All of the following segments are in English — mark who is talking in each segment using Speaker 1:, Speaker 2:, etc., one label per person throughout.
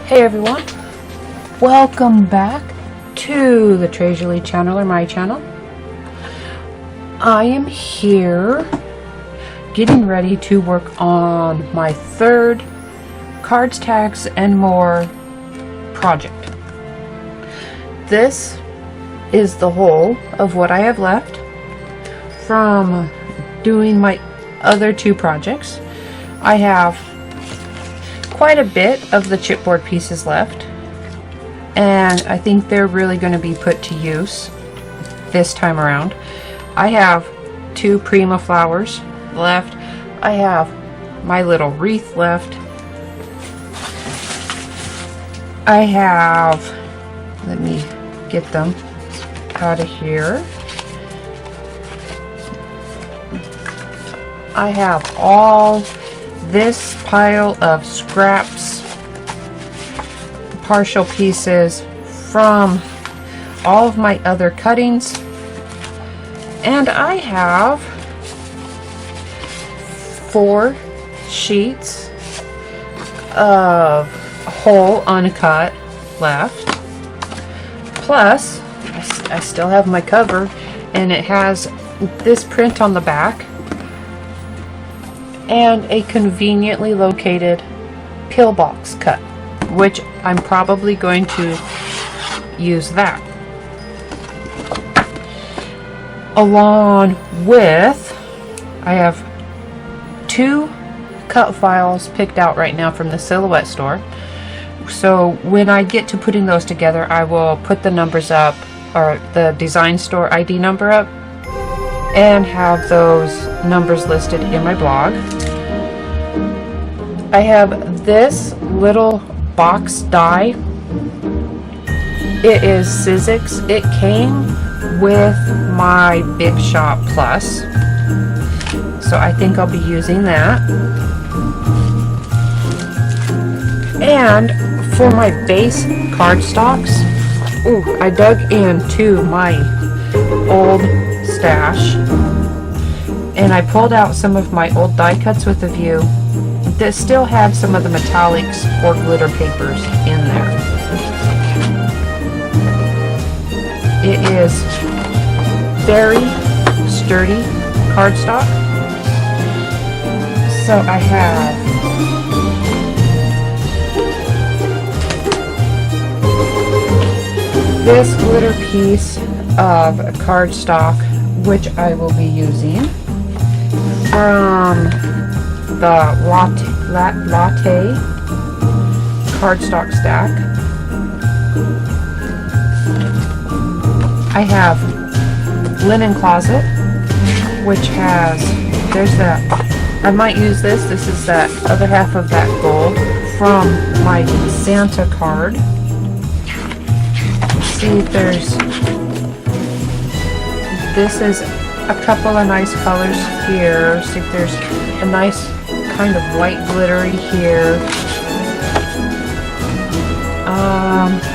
Speaker 1: Hey everyone, welcome back to the Tres Jolie channel, or my channel. I am here getting ready to work on my third cards, tags, and more project. This is the whole of what I have left from doing my other two projects. I have quite a bit of the chipboard pieces left, and I think they're really going to be put to use this time around. I have two Prima flowers left. I have my little wreath left. I have, let me get them out of here. I have all this pile of scraps, partial pieces from all of my other cuttings, and I have 4 sheets of whole uncut left, plus I still have my cover, and it has this print on the back and a conveniently located pillbox cut, which I'm probably going to use that. Along with, I have 2 cut files picked out right now from the Silhouette store. So when I get to putting those together, I will put the numbers up, or the design store ID number up, and have those numbers listed in my blog. I have this little box die. It is Sizzix. It came with my Big Shot Plus, so I think I'll be using that. And for my base cardstocks, I dug into my old stash and I pulled out some of my old die cuts with a view that still have some of the metallics or glitter papers in there. It is very sturdy cardstock. So I have this glitter piece of cardstock, which I will be using from the latte cardstock stack. I have Linen Closet, which has, there's that, I might use this. This is that other half of that gold from my Santa card. See, this is a couple of nice colors here. See if there's a nice kind of white glittery here.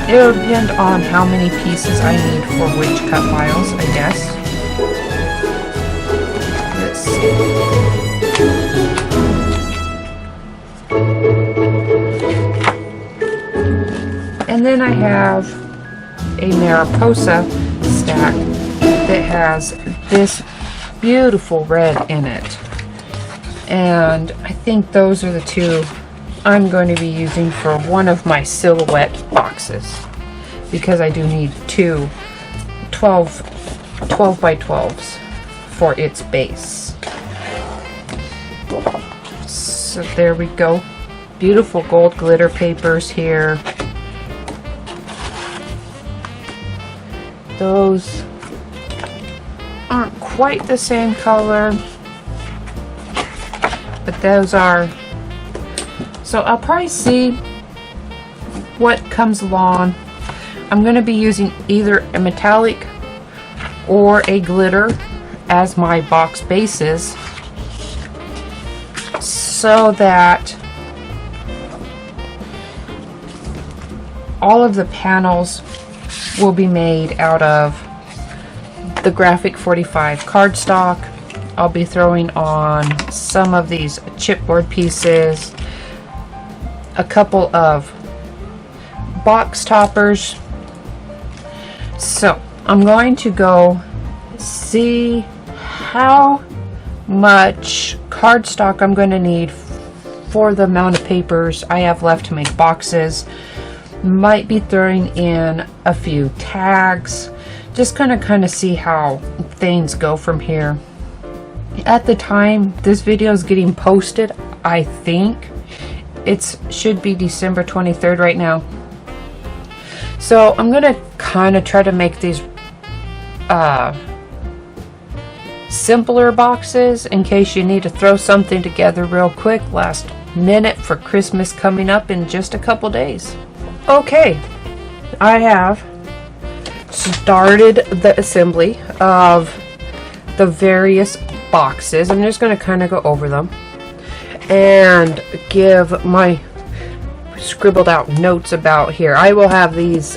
Speaker 1: It'll depend on how many pieces I need for which cut files, I guess. Let's see. And then I have a Mariposa stack that has this beautiful red in it, and I think those are the 2 I'm going to be using for one of my Silhouette boxes, because I do need 2 12 by 12s for its base. So there we go. Beautiful gold glitter papers here. Those aren't quite the same color, but those are. So I'll probably see what comes along. I'm going to be using either a metallic or a glitter as my box bases, so that all of the panels will be made out of the Graphic 45 cardstock. I'll be throwing on some of these chipboard pieces, a couple of box toppers. So I'm going to go see how much cardstock I'm going to need for the amount of papers I have left to make boxes. Might be throwing in a few tags. Just gonna kind of see how things go from here. At the time this video is getting posted, I think it should be December 23rd right now. So I'm gonna kind of try to make these simpler boxes in case you need to throw something together real quick last minute for Christmas coming up in just a couple days. Okay, I have started the assembly of the various boxes. I'm just going to kind of go over them and give my scribbled out notes about here. I will have these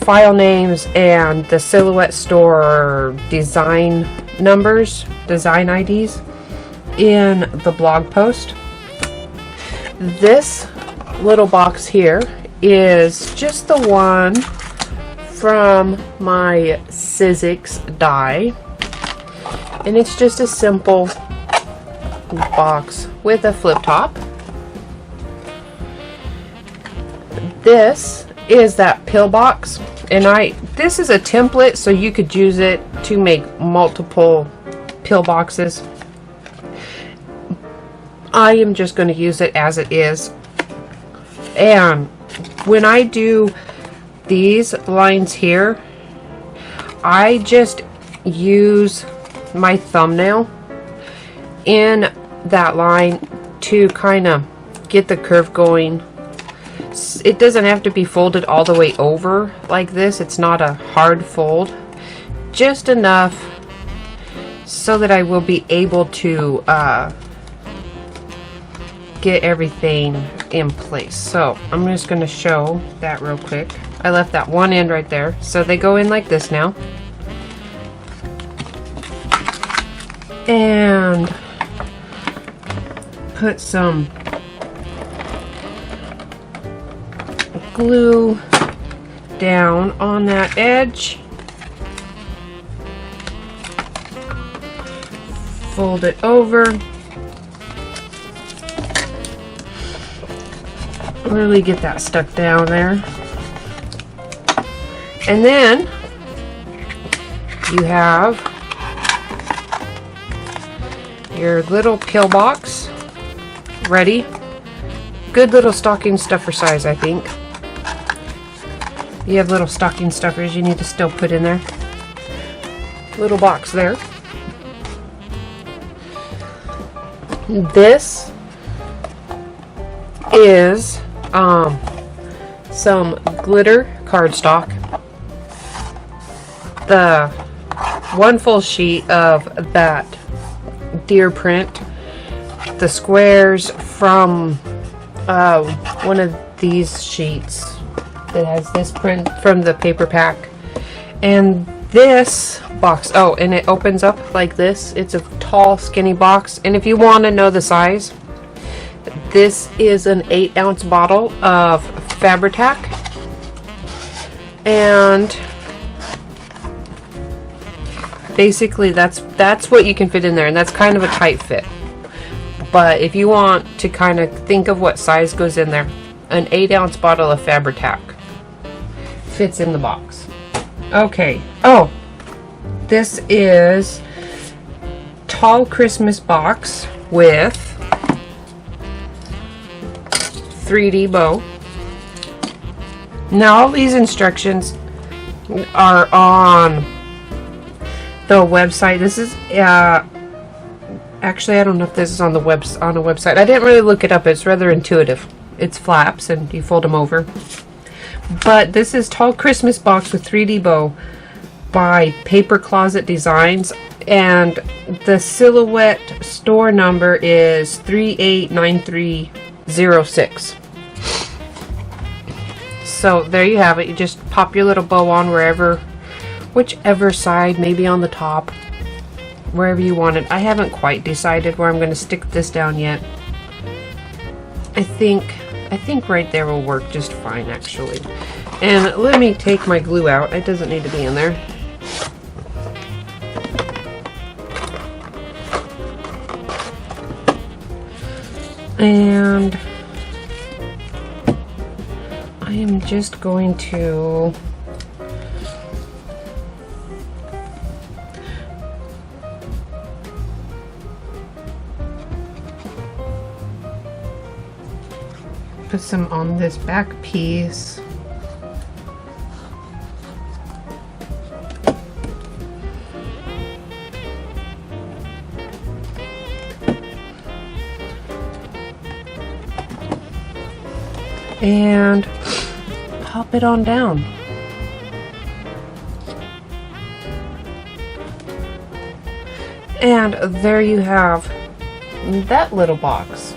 Speaker 1: file names and the Silhouette Store design numbers, design IDs in the blog post. This little box here is just the one from my Sizzix die, and it's just a simple box with a flip top. This is that pill box, and this is a template, so you could use it to make multiple pill boxes. I am just going to use it as it is, and when I do these lines here, I just use my thumbnail in that line to kind of get the curve going. It doesn't have to be folded all the way over like this. It's not a hard fold, just enough so that I will be able to get everything in place. So I'm just going to show that real quick. I left that one end right there, so they go in like this now. And put some glue down on that edge. Fold it over. Really get that stuck down there. And then you have your little pill box ready. Good little stocking stuffer size, I think. You have little stocking stuffers you need to still put in there. Little box there. This is some glitter cardstock. The one full sheet of that deer print. The squares from one of these sheets that has this print from the paper pack. And this box, oh, and it opens up like this. It's a tall, skinny box. And if you want to know the size, this is an 8-ounce bottle of Fabri-Tac, and basically that's what you can fit in there, and that's kind of a tight fit. But if you want to kind of think of what size goes in there, an 8-ounce bottle of Fabri-Tac fits in the box. Okay. Oh, this is tall Christmas box with 3D bow. Now all these instructions are on the website. This is actually, I don't know if this is on a website. I didn't really look it up. It's rather intuitive. It's flaps and you fold them over. But this is Tall Christmas Box with 3D Bow by Paper Closet Designs, and the Silhouette store number is 389306. So there you have it. You just pop your little bow on whichever side, maybe on the top, wherever you want it. I haven't quite decided where I'm going to stick this down yet. I think I think right there will work just fine, actually. And let me take my glue out. It doesn't need to be in there. And I am just going to put some on this back piece. And pop it on down. And there you have that little box.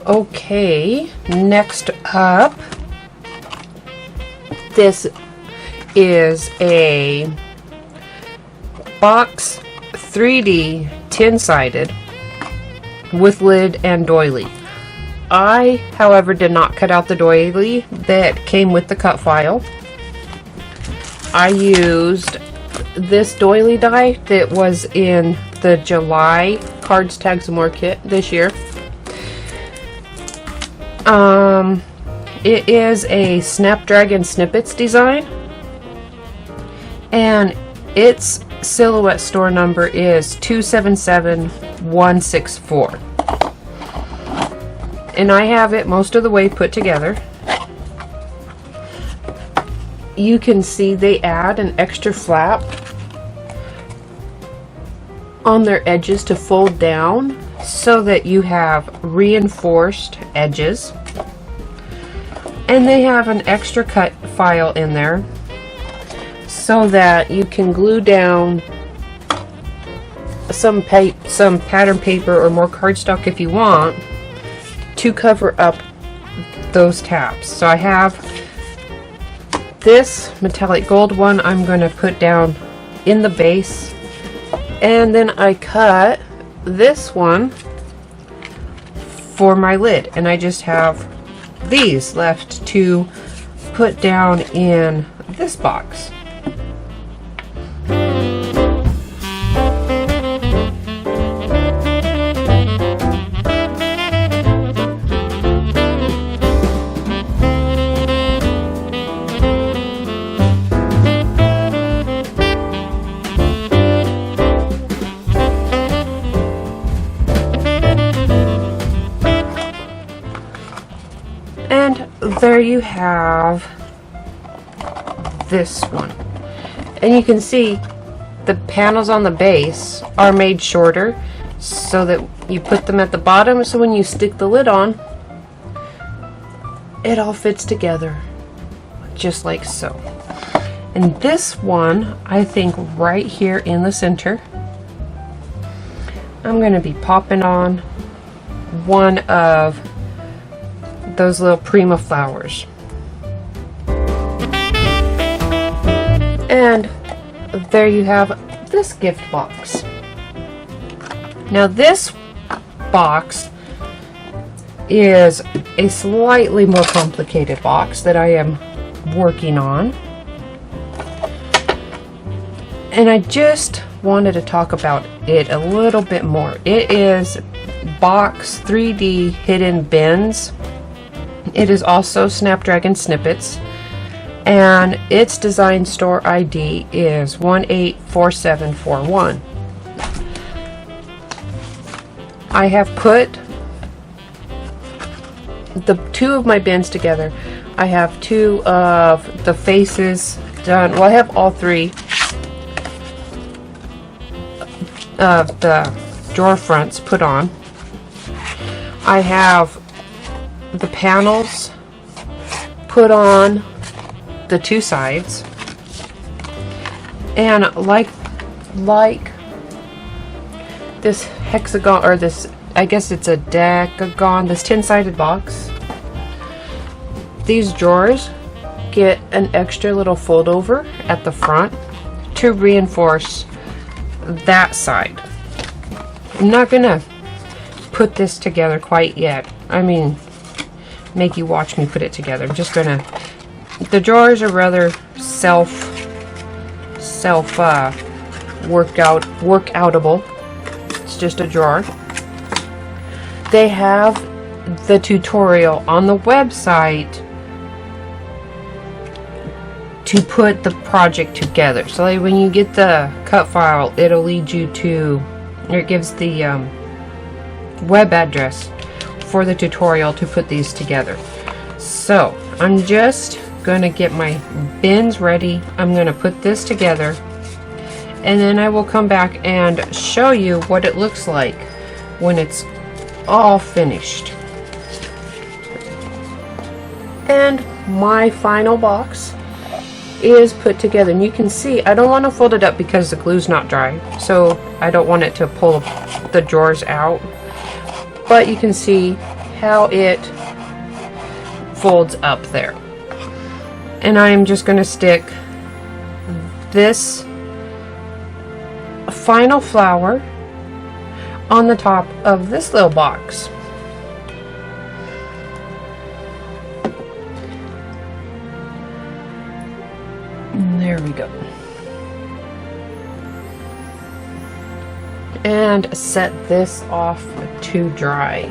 Speaker 1: Okay, next up, this is a box 3D tin-sided with lid and doily. I, however, did not cut out the doily that came with the cut file. I used this doily die that was in the July Cards, Tags, and More kit this year. It is a Snapdragon Snippets design, and its silhouette store number is 277164. And I have it most of the way put together. You can see they add an extra flap on their edges to fold down so that you have reinforced edges. And they have an extra cut file in there so that you can glue down some pattern paper or more cardstock if you want to cover up those tabs. So I have this metallic gold one I'm going to put down in the base, and then I cut this one for my lid, and I just have these left to put down in this box. There you have this one, and you can see the panels on the base are made shorter so that you put them at the bottom, so when you stick the lid on, it all fits together just like so. And this one, I think right here in the center, I'm going to be popping on one of those little Prima flowers. And there you have this gift box. Now this box is a slightly more complicated box that I am working on, and I just wanted to talk about it a little bit more. It is box 3D hidden bins. It is also Snapdragon Snippets, and its design store ID is 184741. I have put the two of my bins together. I have two of the faces done. Well, I have all three of the drawer fronts put on. I have the panels put on the two sides, and like this hexagon, or this, I guess it's a decagon, this 10-sided box, these drawers get an extra little fold over at the front to reinforce that side. I'm not gonna put this together quite yet. I mean, make you watch me put it together. I'm just gonna, the drawers are rather workoutable. It's just a drawer. They have the tutorial on the website to put the project together. So like when you get the cut file, it'll lead you to, or it gives the web address for the tutorial to put these together. So I'm just gonna get my bins ready. I'm gonna put this together, and then I will come back and show you what it looks like when it's all finished. And my final box is put together, and you can see I don't want to fold it up because the glue's not dry, so I don't want it to pull the drawers out, but you can see how it folds up there. And I'm just going to stick this final flower on the top of this little box. And there we go. And set this off to dry.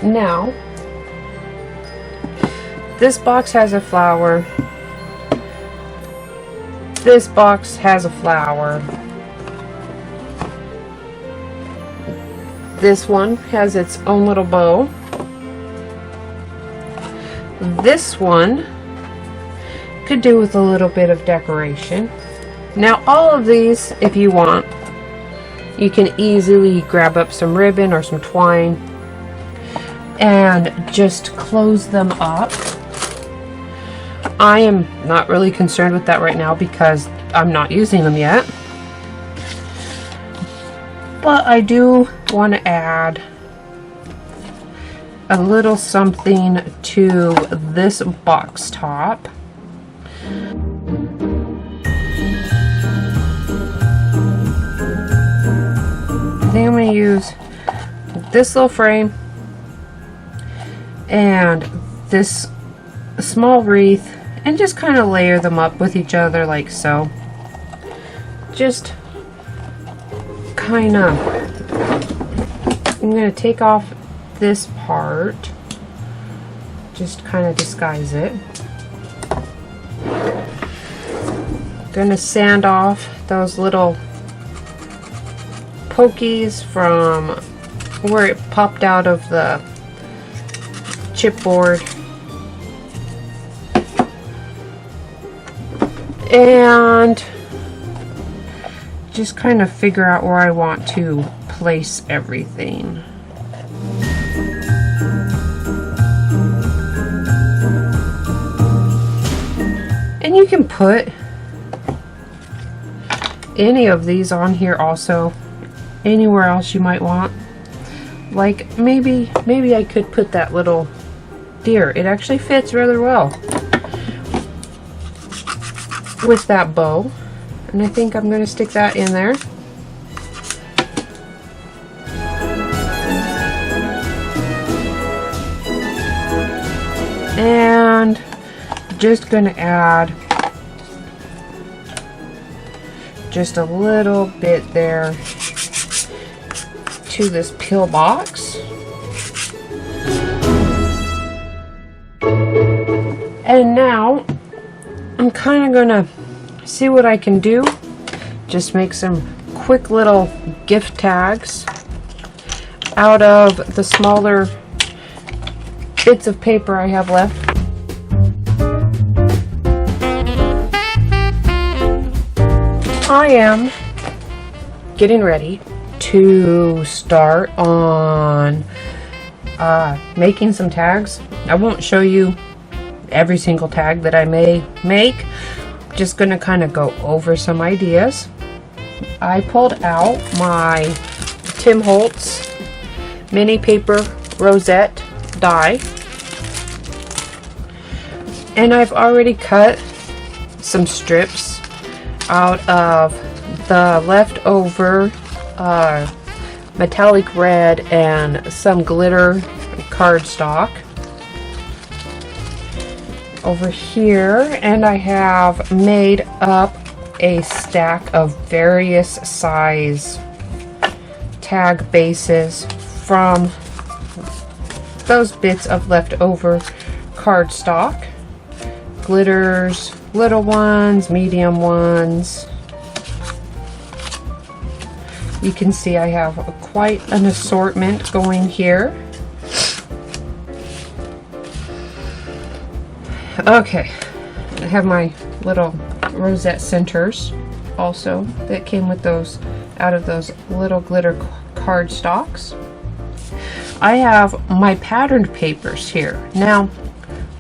Speaker 1: Now, this box has a flower. This box has a flower. This one has its own little bow. This one could do with a little bit of decoration. Now all of these, if you want, you can easily grab up some ribbon or some twine and just close them up. I am not really concerned with that right now because I'm not using them yet. But I do want to add a little something to this box top. I think I'm going to use this little frame and this small wreath and just kind of layer them up with each other like so. Just kind of, I'm going to take off this part, just kind of disguise it. Going to sand off those little pokies from where it popped out of the chipboard, and just kind of figure out where I want to place everything. And you can put any of these on here also, anywhere else you might want. Like maybe I could put that little deer. It actually fits rather well with that bow, and I think I'm going to stick that in there. And just going to add just a little bit there to this pill box. And now I'm kind of gonna see what I can do. Just make some quick little gift tags out of the smaller bits of paper I have left. I am getting ready to start on making some tags. I won't show you every single tag that I may make. I'm just gonna kind of go over some ideas. I pulled out my Tim Holtz mini paper rosette die, and I've already cut some strips out of the leftover metallic red and some glitter cardstock over here, and I have made up a stack of various size tag bases from those bits of leftover cardstock. Glitters, little ones, medium ones. You can see I have quite an assortment going here. Okay, I have my little rosette centers also that came with those, out of those little glitter cardstocks. I have my patterned papers here. Now,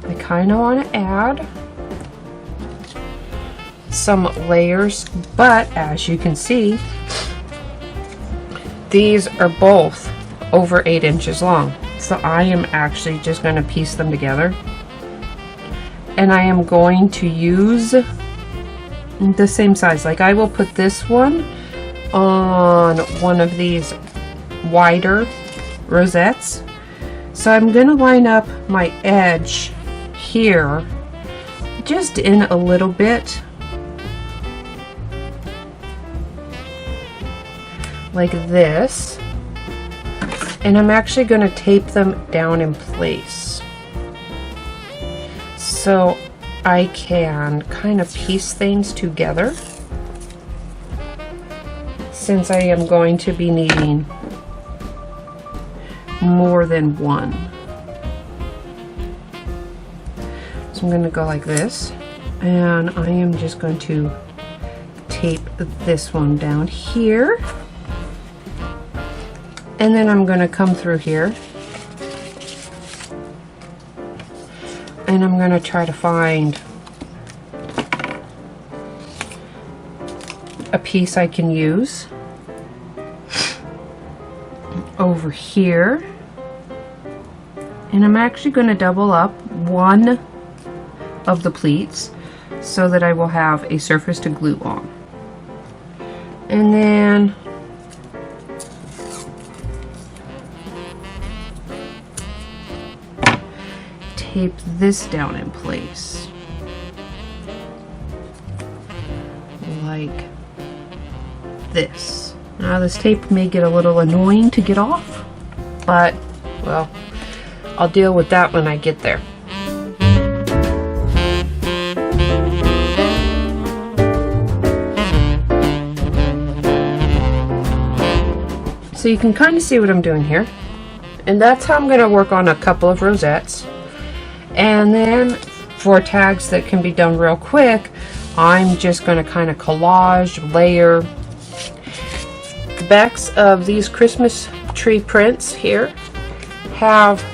Speaker 1: I kind of want to add some layers, but as you can see, these are both over 8 inches long. So I am actually just going to piece them together. And I am going to use the same size. Like, I will put this one on one of these wider rosettes. So I'm going to line up my edge here just in a little bit, like this, and I'm actually going to tape them down in place so I can kind of piece things together, since I am going to be needing more than one. So I'm going to go like this, and I am just going to tape this one down here. And then I'm going to come through here, and I'm going to try to find a piece I can use over here. And I'm actually going to double up one of the pleats so that I will have a surface to glue on. And then tape this down in place like this. Now this tape may get a little annoying to get off, but well, I'll deal with that when I get there. So you can kind of see what I'm doing here, and that's how I'm going to work on a couple of rosettes. And then for tags that can be done real quick, I'm just going to kind of collage, layer. The backs of these Christmas tree prints here have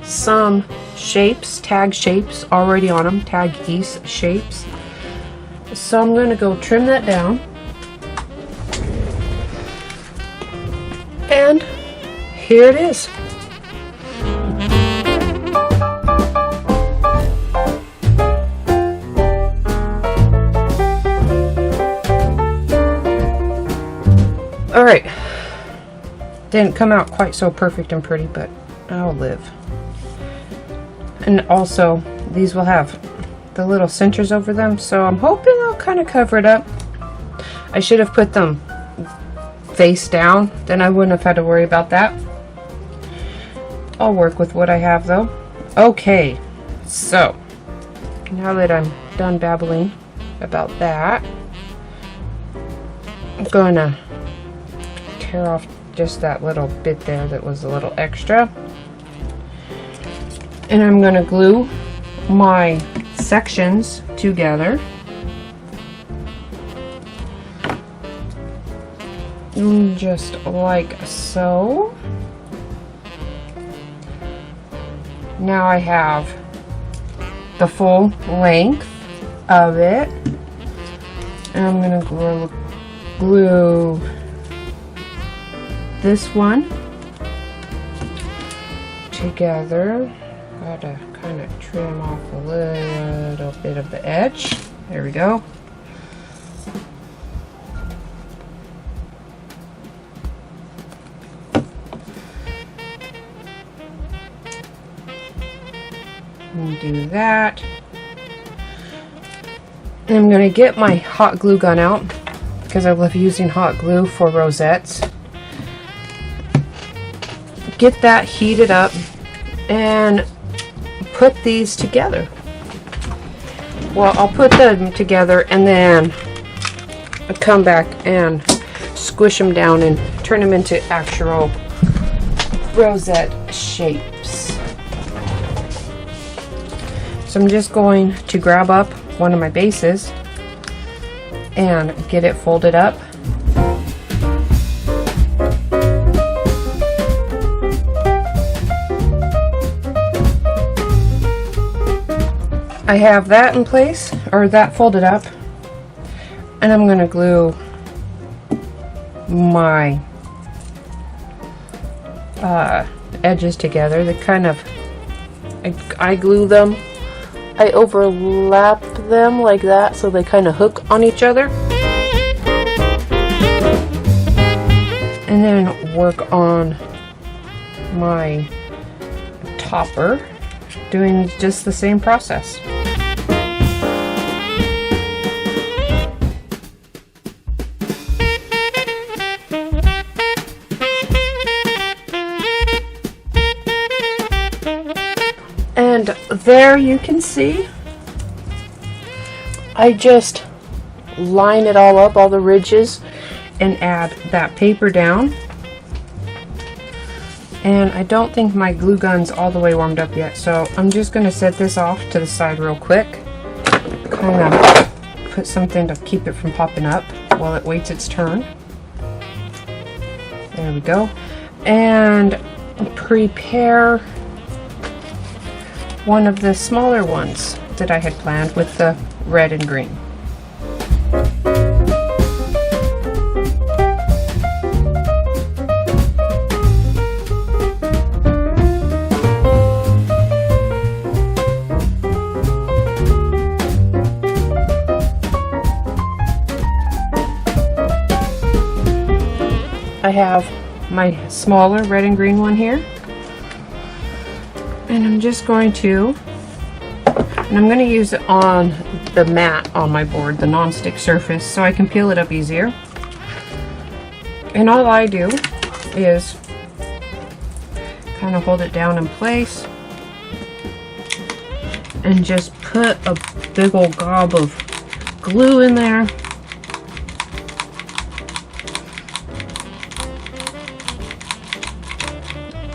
Speaker 1: some shapes, tag shapes already on them, tag geese shapes. So I'm going to go trim that down. And here it is. Alright, didn't come out quite so perfect and pretty, but I'll live. And also, these will have the little centers over them, so I'm hoping I'll kind of cover it up. I should have put them face down, then I wouldn't have had to worry about that. I'll work with what I have though. Okay, so now that I'm done babbling about that, I'm going to tear off just that little bit there that was a little extra, and I'm going to glue my sections together just like so. Now I have the full length of it, and I'm going to glue this one together. Gotta kind of trim off a little bit of the edge. There we go. And do that. And I'm going to get my hot glue gun out because I love using hot glue for rosettes. Get that heated up and put these together. Well, I'll put them together and then come back and squish them down and turn them into actual rosette shapes. So I'm just going to grab up one of my bases and get it folded up. I have that in place, or that folded up, and I'm going to glue my edges together. They kind of, I glue them, I overlap them like that so they kind of hook on each other, and then work on my topper doing just the same process. And there you can see, I just line it all up, all the ridges, and add that paper down. And I don't think my glue gun's all the way warmed up yet, so I'm just going to set this off to the side real quick. Kind of put something to keep it from popping up while it waits its turn. There we go. And prepare one of the smaller ones that I had planned with the red and green. I have my smaller red and green one here, and I'm just going to, and I'm going to use it on the mat on my board, the non-stick surface, so I can peel it up easier. And all I do is kind of hold it down in place and just put a big old gob of glue in there.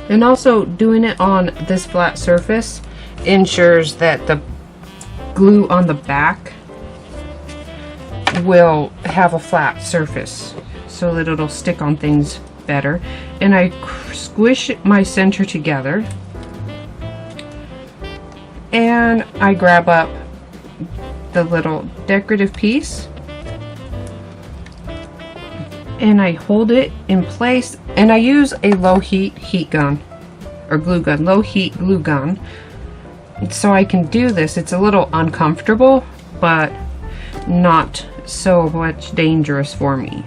Speaker 1: And also doing it on this flat surface ensures that the glue on the back will have a flat surface so that it'll stick on things better. And I squish my center together and I grab up the little decorative piece and I hold it in place, and I use a low heat gun or glue gun, low heat glue gun, so I can do this. It's a little uncomfortable, but not so much dangerous for me.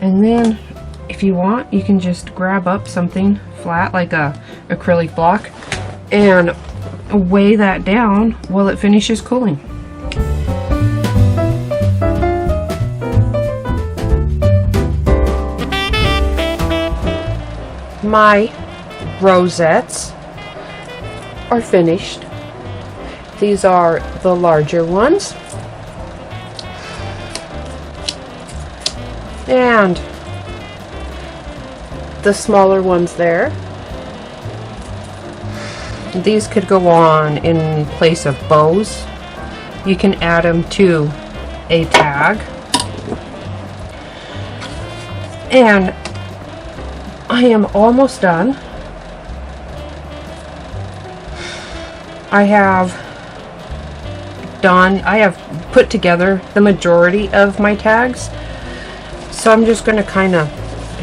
Speaker 1: And then if you want, you can just grab up something flat like a acrylic block and weigh that down while it finishes cooling. My rosettes are finished. These are the larger ones, and the smaller ones there. These could go on in place of bows. You can add them to a tag. And I am almost done. I have put together the majority of my tags, so I'm just going to kind of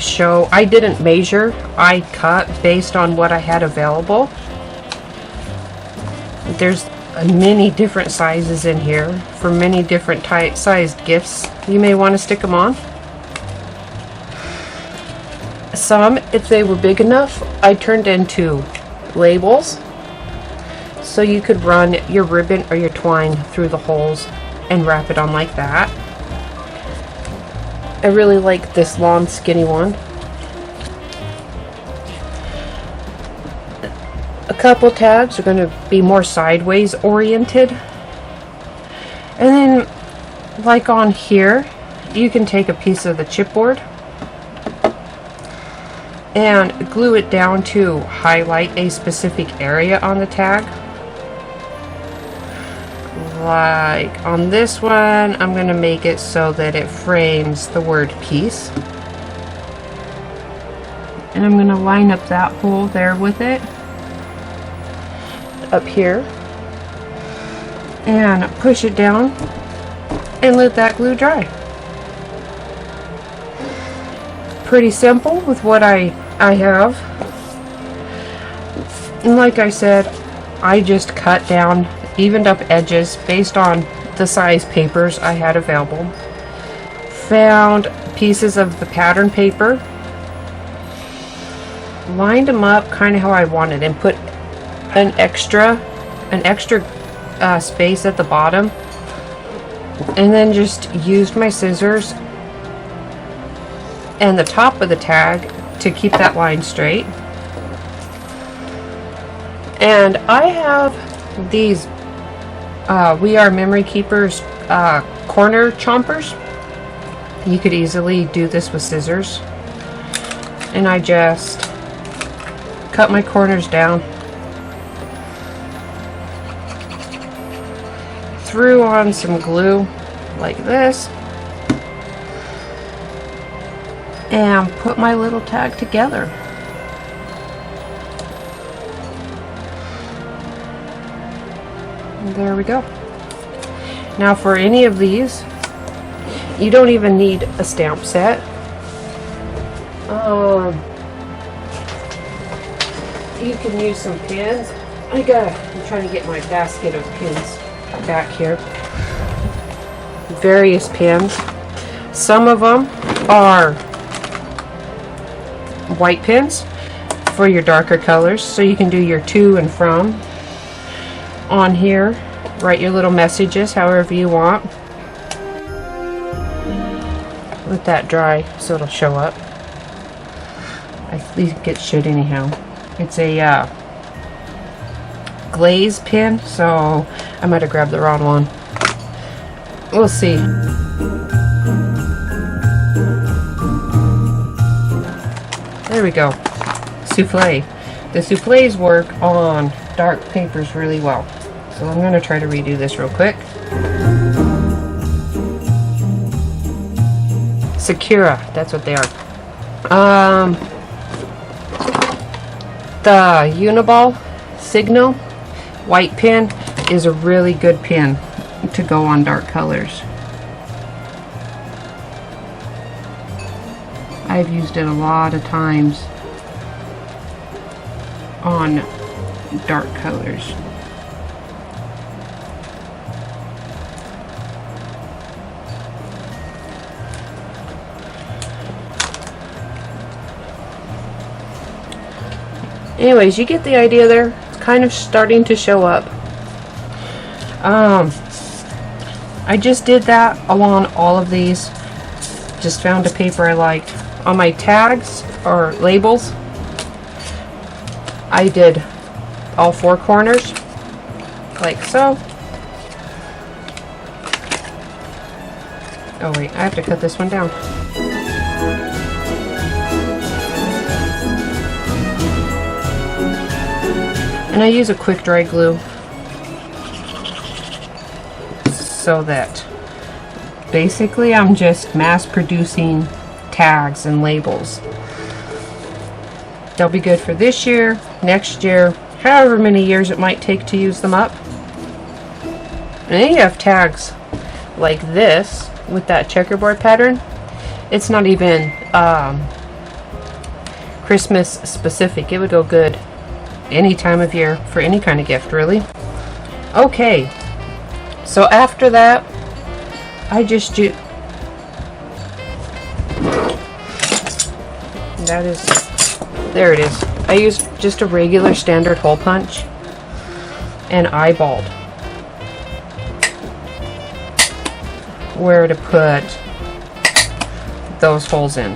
Speaker 1: show. I didn't measure, I cut based on what I had available. There's many different sizes in here for many different sized gifts you may want to stick them on. Some, if they were big enough, I turned into labels, so you could run your ribbon or your twine through the holes and wrap it on like that. I really like this long skinny one. A couple tags are going to be more sideways oriented, and then like on here you can take a piece of the chipboard and glue it down to highlight a specific area on the tag. Like on this one, I'm going to make it so that it frames the word peace. And I'm going to line up that hole there with it. Up here. And push it down and let that glue dry. Pretty simple with what I have. And like I said, I just cut down, evened up edges based on the size papers I had available. Found pieces of the pattern paper, lined them up kind of how I wanted, and put an extra space at the bottom, and then just used my scissors and the top of the tag to keep that line straight. And I have these We Are Memory Keepers corner chompers. You could easily do this with scissors, and I just cut my corners down, threw on some glue like this, and put my little tag together. And there we go. Now for any of these, you don't even need a stamp set. You can use some pins. I'm trying to get my basket of pins back here. Various pins. Some of them are white pins for your darker colors, so you can do your to and from on here. Write your little messages however you want. Let that dry so it'll show up. I think it should anyhow. It's a glaze pin, so I might have grabbed the wrong one. We'll see. There we go. Souffle. The souffles work on dark papers really well. So I'm going to try to redo this real quick. Sakura, that's what they are. The Uniball Signal white pin is a really good pin to go on dark colors. I've used it a lot of times on dark colors. Anyways, you get the idea there. It's kind of starting to show up. I just did that along all of these. Just found a paper I liked. On my tags or labels, I did all four corners, like so. Oh wait, I have to cut this one down. And I use a quick dry glue so that basically I'm just mass producing tags and labels. They'll be good for this year, next year, however many years it might take to use them up. And then you have tags like this with that checkerboard pattern. It's not even Christmas specific. It would go good any time of year for any kind of gift, really. Okay, so after that That is, there it is. I used just a regular standard hole punch and eyeballed where to put those holes in.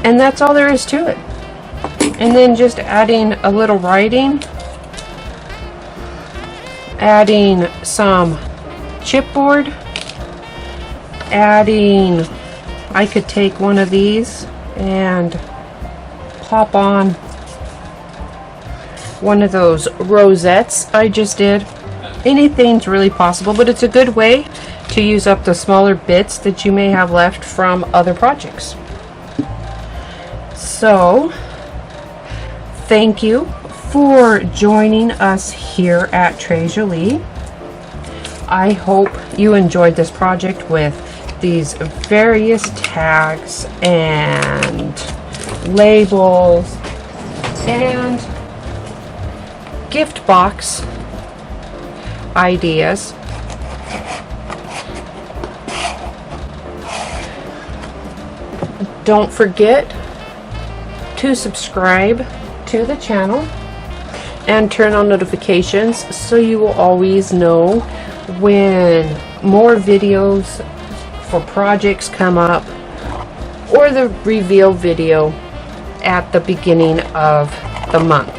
Speaker 1: And that's all there is to it. And then just adding a little writing, adding some chipboard, adding, I could take one of these and pop on one of those rosettes I just did. Anything's really possible, but it's a good way to use up the smaller bits that you may have left from other projects. So, thank you for joining us here at Tres Jolie. I hope you enjoyed this project with these various tags and labels and gift box ideas. Don't forget to subscribe to the channel and turn on notifications so you will always know when more videos for projects come up, or the reveal video at the beginning of the month.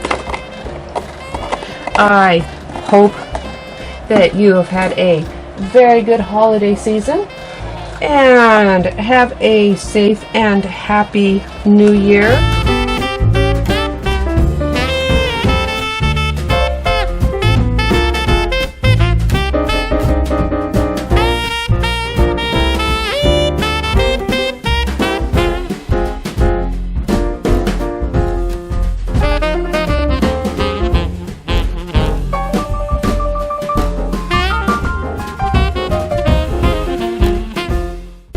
Speaker 1: I hope that you have had a very good holiday season and have a safe and happy new year.